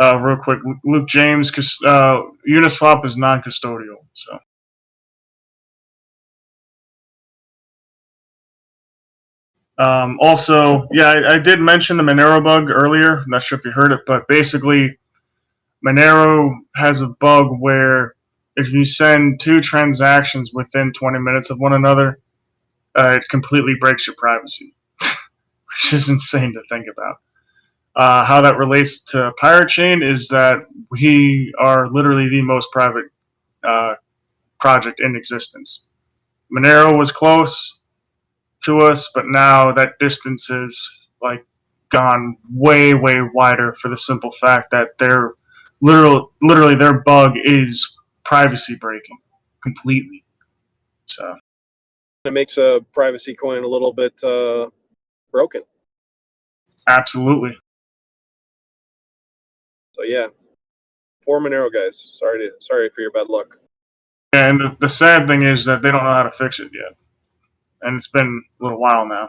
Real quick, Luke James, Uniswap is non-custodial. So. Also, yeah, I did mention the Monero bug earlier. I'm not sure if you heard it, but basically, Monero has a bug where if you send 2 transactions within 20 minutes of one another, it completely breaks your privacy, which is insane to think about. How that relates to Pirate Chain is that we are literally the most private project in existence. Monero was close to us, but now that distance is like gone way, way wider for the simple fact that their literally their bug is privacy breaking completely. So it makes a privacy coin a little bit broken. Absolutely. So yeah, poor Monero guys. Sorry for your bad luck. And the sad thing is that they don't know how to fix it yet, and it's been a little while now.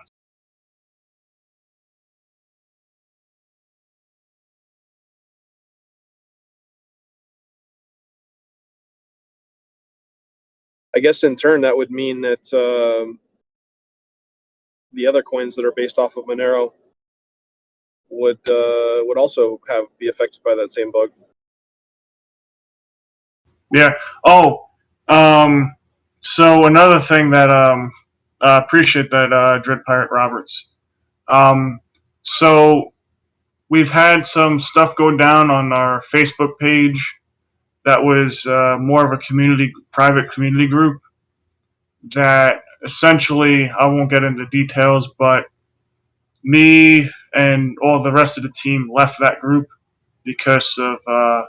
I guess in turn that would mean that the other coins that are based off of Monero would also be affected by that same bug. Yeah. Oh. So another thing that appreciate that Dread Pirate Roberts. So we've had some stuff go down on our Facebook page that was more of a private community group that essentially, I won't get into details, but me and all the rest of the team left that group because of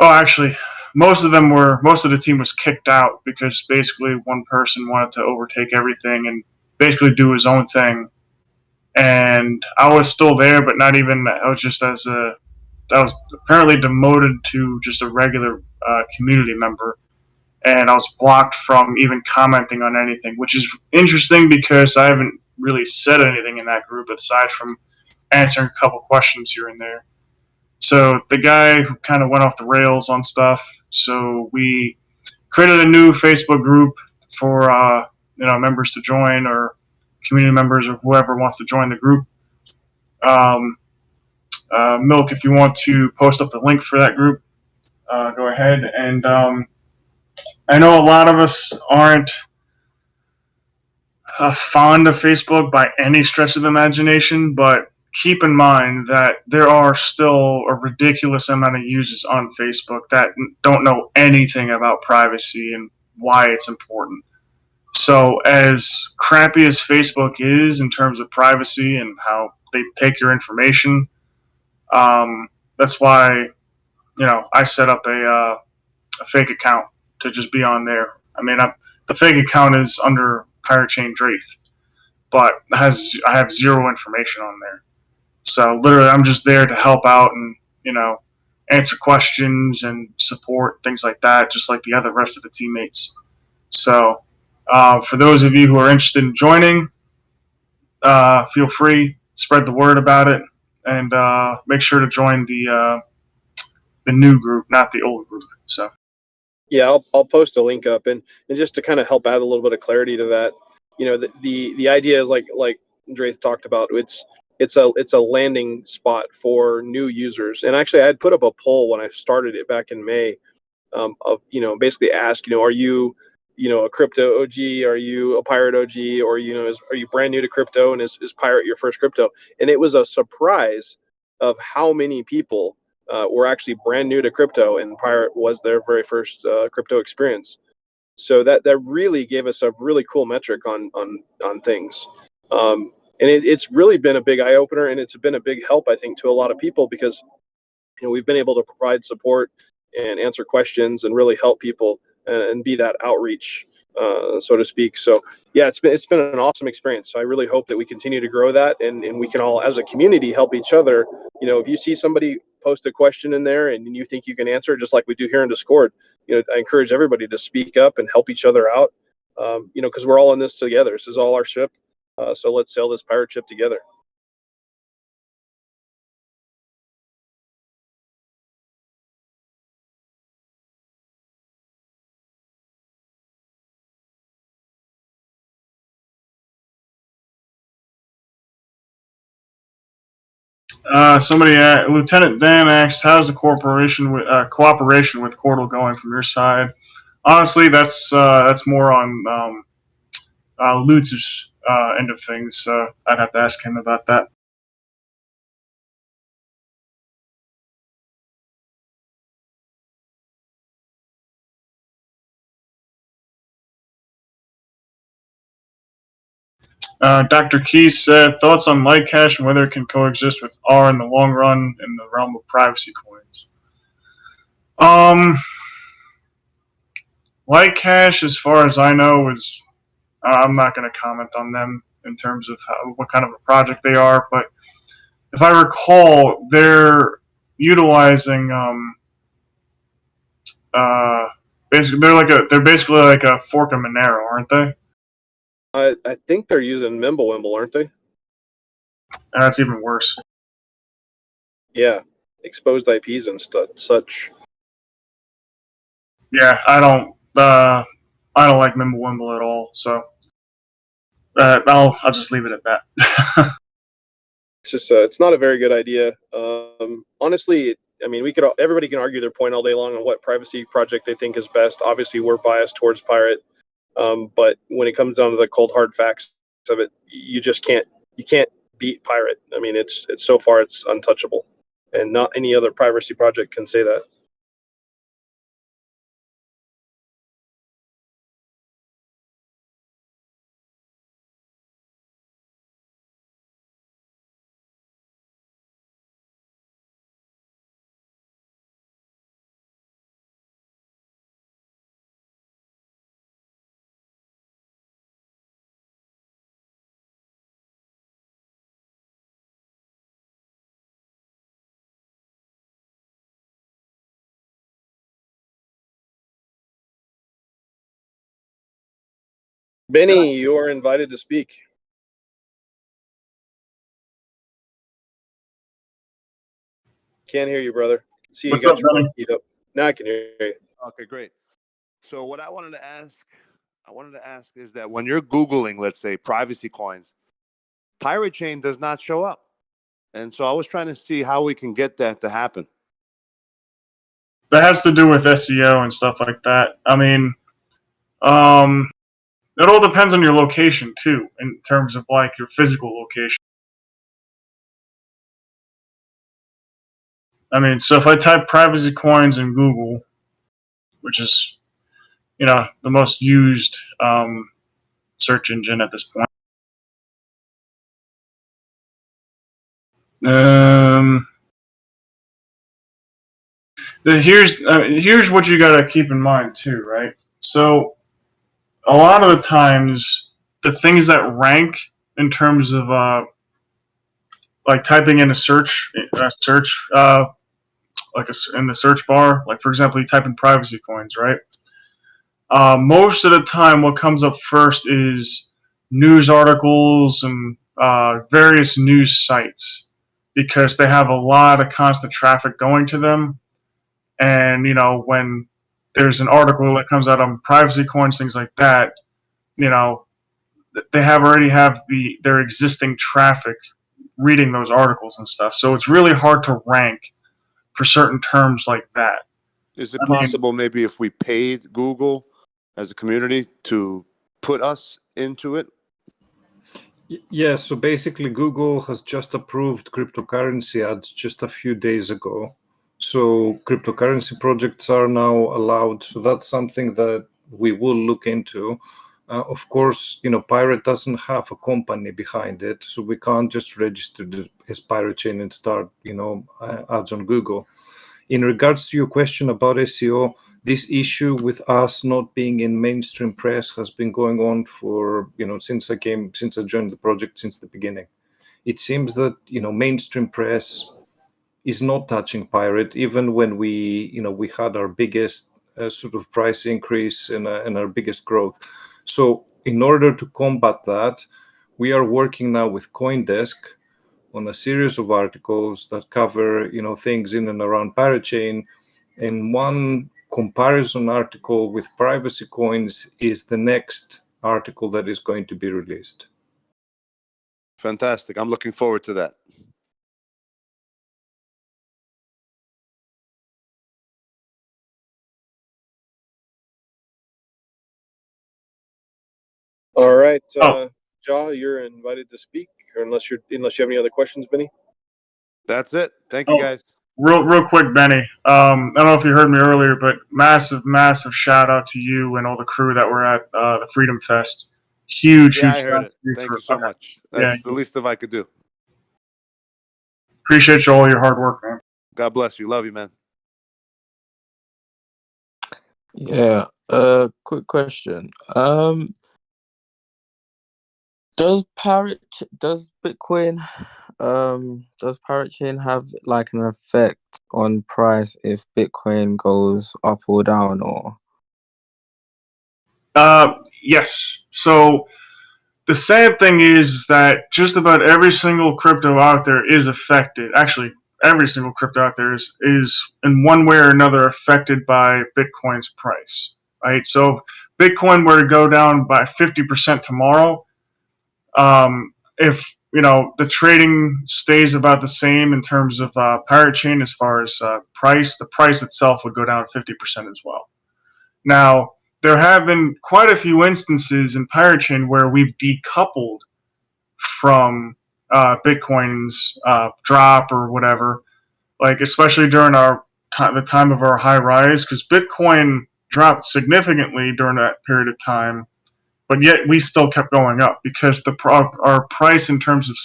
actually most of the team was kicked out because basically one person wanted to overtake everything and basically do his own thing. And I was still there, but not even, I was apparently demoted to just a regular community member, and I was blocked from even commenting on anything, which is interesting because I haven't really said anything in that group aside from answering a couple questions here and there. So the guy who kind of went off the rails on stuff, so we created a new Facebook group for members to join, or community members, or whoever wants to join the group. Milk, if you want to post up the link for that group, go ahead. And I know a lot of us aren't fond of Facebook by any stretch of the imagination, but keep in mind that there are still a ridiculous amount of users on Facebook that don't know anything about privacy and why it's important. So as crappy as Facebook is in terms of privacy and how they take your information, that's why I set up a fake account to just be on there. I mean, the fake account is under Pirate Chain Draith, but I have zero information on there. So literally, I'm just there to help out and answer questions and support things like that, just like the other rest of the teammates. So for those of you who are interested in joining, feel free. spread the word about it, and make sure to join the new group, not the old group. So Yeah, I'll post a link up, and just to kind of help add a little bit of clarity to that, the idea is like Draith talked about. It's a landing spot for new users. And actually, I had put up a poll when I started it back in May, of basically ask, are you a crypto OG? Are you a pirate OG? Or are you brand new to crypto, and is pirate your first crypto? And it was a surprise of how many people were actually brand new to crypto, and pirate was their very first crypto experience. So that really gave us a really cool metric on things. And it's really been a big eye opener, and it's been a big help, I think, to a lot of people, because we've been able to provide support and answer questions and really help people, and be that outreach, so to speak. So yeah, it's been an awesome experience. So I really hope that we continue to grow that, and we can all, as a community, help each other. If you see somebody post a question in there and you think you can answer it, just like we do here in Discord, I encourage everybody to speak up and help each other out, because we're all in this together. This is all our ship. So let's sail this pirate ship together. Lieutenant Dan asked, "How's the cooperation with Cordal going from your side?" Honestly, that's more on Lutz's end of things. So I'd have to ask him about that. Dr. Keys said, "Thoughts on Lightcash and whether it can coexist with R in the long run in the realm of privacy coins?" Lightcash, as far as I know, is I'm not going to comment on them in terms of what kind of a project they are, but if I recall, they're utilizing they're basically like a fork of Monero, aren't they? I think they're using Mimblewimble, aren't they? And that's even worse. Yeah, exposed IPs and such. Yeah, I don't like Mimblewimble at all. So I'll just leave it at that. It's just it's not a very good idea. Honestly, I mean, everybody can argue their point all day long on what privacy project they think is best. Obviously, we're biased towards Pirate, but when it comes down to the cold hard facts of it, you can't beat Pirate. I mean, it's so far it's untouchable, and not any other privacy project can say that. Benny, you are invited to speak. Can't hear you, brother. See, you What's got up, your Benny? mic keyed up. Now I can hear you. Okay, great. So what I wanted to ask is that when you're Googling, let's say, privacy coins, Pirate Chain does not show up. And so I was trying to see how we can get that to happen. That has to do with SEO and stuff like that. I mean, it all depends on your location too, in terms of like your physical location. I mean, so if I type privacy coins in Google, which is the most used search engine at this point. Here's what you got to keep in mind too, right? So a lot of the times, the things that rank in terms of like typing in a search in the search bar, like for example, you type in privacy coins, right? Most of the time, what comes up first is news articles and various news sites because they have a lot of constant traffic going to them. And, you know, when there's an article that comes out on privacy coins, things like that, you know, they already have their existing traffic reading those articles and stuff. So it's really hard to rank for certain terms like that. Is it I mean, possible maybe if we paid Google as a community to put us into it? Yeah, so basically Google has just approved cryptocurrency ads just a few days ago. So cryptocurrency projects are now allowed. So that's something that we will look into. Of course, you know, Pirate doesn't have a company behind it, so we can't just register as Pirate Chain and start, you know, ads on Google. In regards to your question about SEO, this issue with us not being in mainstream press has been going on for, you know, since I joined the project, since the beginning. It seems that, you know, mainstream press is not touching Pirate, even when we had our biggest sort of price increase and our biggest growth. So in order to combat that, we are working now with CoinDesk on a series of articles that cover, you know, things in and around Pirate Chain. And one comparison article with privacy coins is the next article that is going to be released. Fantastic. I'm looking forward to that. All right, Oh. Jaw, you're invited to speak, or unless you have any other questions, Benny. That's it. Thank you, guys. Real quick, Benny. I don't know if you heard me earlier, but massive shout out to you and all the crew that were at the Freedom Fest. Huge Yeah, I shout heard out it. to you Thank you so much. Yeah, That's the least of I could do. appreciate you all your hard work, man. God bless you. Love you, man. Yeah. Quick question. Does Bitcoin, does Parrot Chain have like an effect on price if Bitcoin goes up or down, or? Yes. So the sad thing is that just about every single crypto out there is affected. Actually, every single crypto out there is in one way or another affected by Bitcoin's price. Right. So Bitcoin were to go down by 50% tomorrow, if you know the trading stays about the same in terms of Pirate Chain as far as price, the price itself would go down 50% as well. Now, there have been quite a few instances in Pirate Chain where we've decoupled from Bitcoin's drop or whatever, like especially during the time of our high rise, because Bitcoin dropped significantly during that period of time, but yet we still kept going up because our price in terms of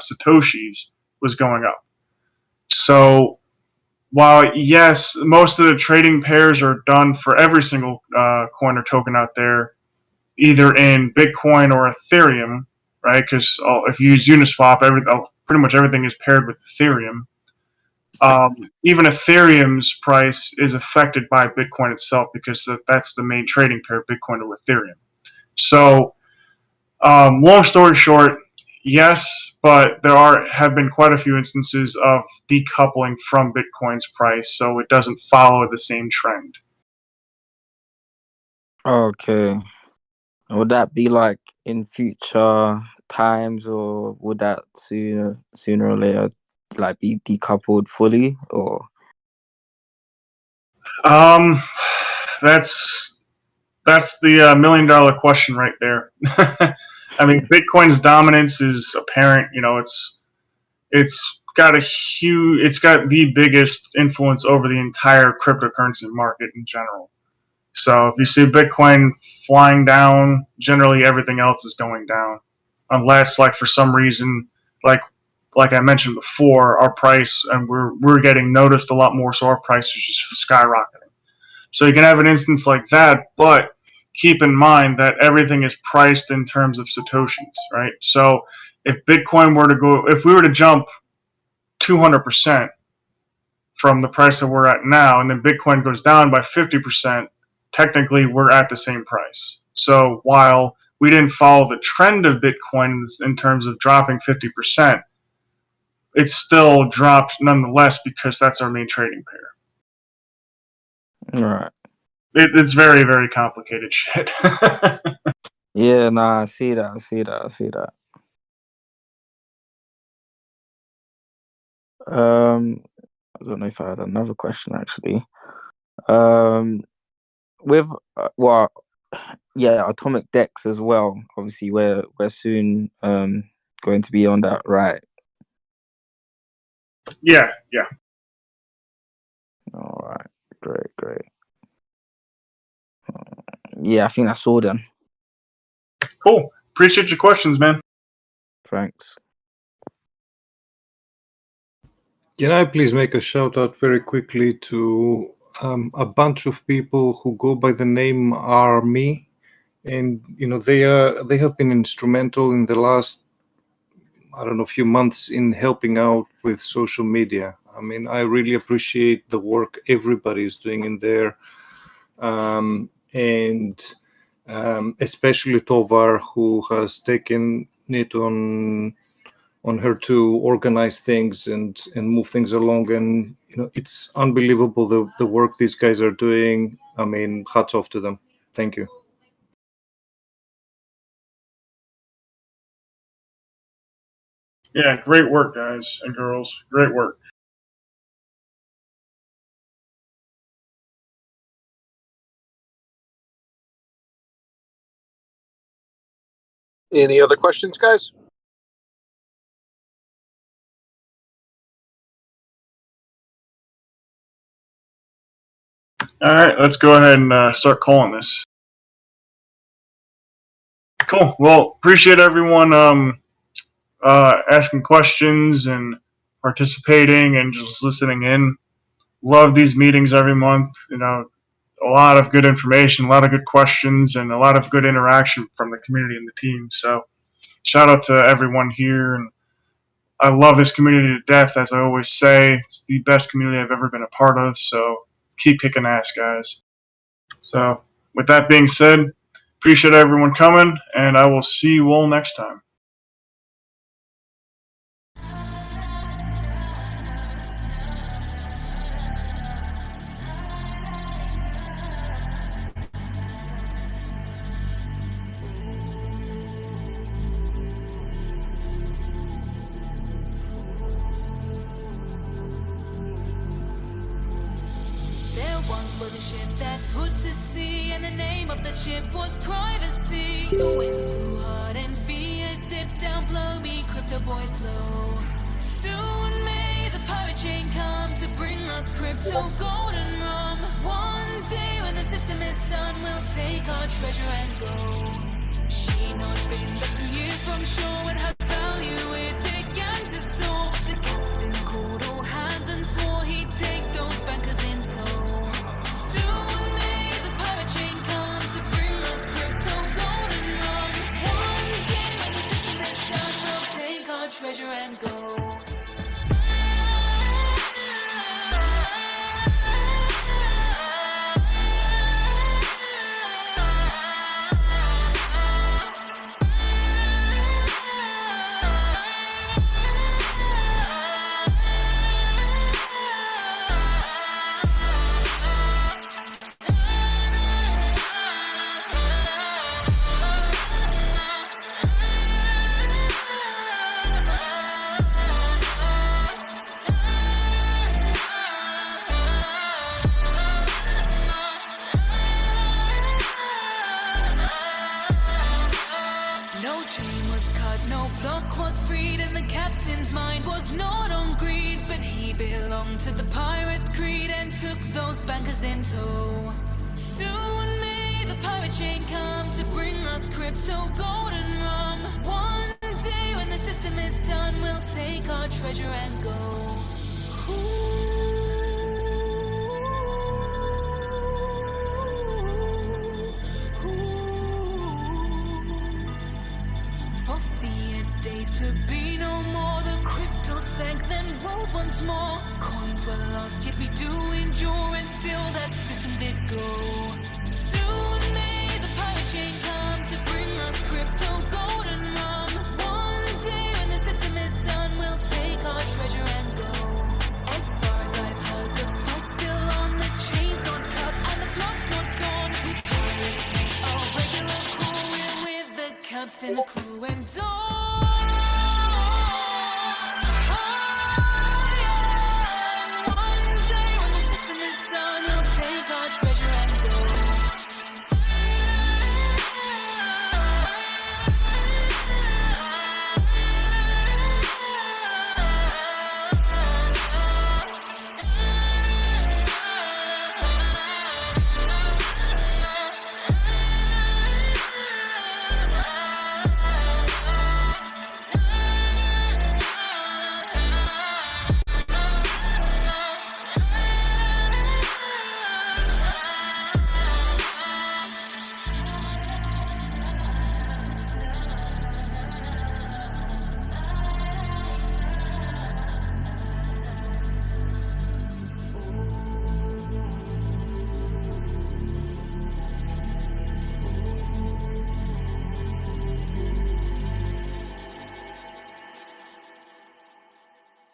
satoshis was going up. So while yes, most of the trading pairs are done for every single coin or token out there, either in Bitcoin or Ethereum, right? Because if you use Uniswap, pretty much everything is paired with Ethereum. Even Ethereum's price is affected by Bitcoin itself because that's the main trading pair, Bitcoin to Ethereum. So, long story short, yes, but there have been quite a few instances of decoupling from Bitcoin's price, so it doesn't follow the same trend. Okay. Would that be like in future times, or would that sooner or later like be decoupled fully, or? That's the $1 million question right there. I mean, Bitcoin's dominance is apparent. You know, it's got the biggest influence over the entire cryptocurrency market in general. So if you see Bitcoin flying down, generally everything else is going down, unless like for some reason, like I mentioned before, our price and we're getting noticed a lot more, so our price is just skyrocketing. So you can have an instance like that, but keep in mind that everything is priced in terms of satoshis, right? So if we were to jump 200% from the price that we're at now, and then Bitcoin goes down by 50%, technically we're at the same price. So while we didn't follow the trend of Bitcoin in terms of dropping 50%, it's still dropped nonetheless because that's our main trading pair. Right. It's very, very complicated shit. Yeah, nah, I see that. I don't know if I had another question actually. With atomic decks as well. Obviously, we're soon going to be on that, right? Yeah. All right, great. Yeah, I think that's all then. Cool. Appreciate your questions, man. Thanks. Can I please make a shout out very quickly to a bunch of people who go by the name ARRR, and they have been instrumental in the last, I don't know, few months in helping out with social media. I mean, I really appreciate the work everybody is doing in there, and especially Tovar, who has taken it on her to organize things and move things along. And it's unbelievable the work these guys are doing. I mean, hats off to them. Thank you. Yeah, great work, guys and girls. Great work. Any other questions, guys? All right, let's go ahead and start calling this. Cool. Well, appreciate everyone asking questions and participating and just listening in. Love these meetings every month. A lot of good information, a lot of good questions, and a lot of good interaction from the community and the team. So shout out to everyone here. And I love this community to death, as I always say. It's the best community I've ever been a part of. So keep kicking ass, guys. So with that being said, appreciate everyone coming, and I will see you all next time. There once was a ship that put to sea, and the name of the ship was privacy. The winds blew hard and fear dipped down, blow me, crypto boys blow. Soon may the pirate chain come to bring us crypto golden rum. One day when the system is done, we'll take our treasure and go. She not been but 2 years from shore when her value it began to soar. The captain called all hands and swore he'd take those bankers in tow. Soon may the pirate chain come to bring us crypto golden rum. One day when the system is done, we'll take our treasure and go. No chain was cut, no block was freed, and the captain's mind was not on greed, but he belonged to the pirates' creed and took those bankers in tow. Soon may the pirate chain come to bring us crypto golden rum. One day when the system is done, we'll take our treasure and go. For fiat days to be no more, the crypto sank, then rose once more. Coins were lost, yet we do endure, and still that system did go. Soon may the pirate chain come to bring us crypto. and the crew and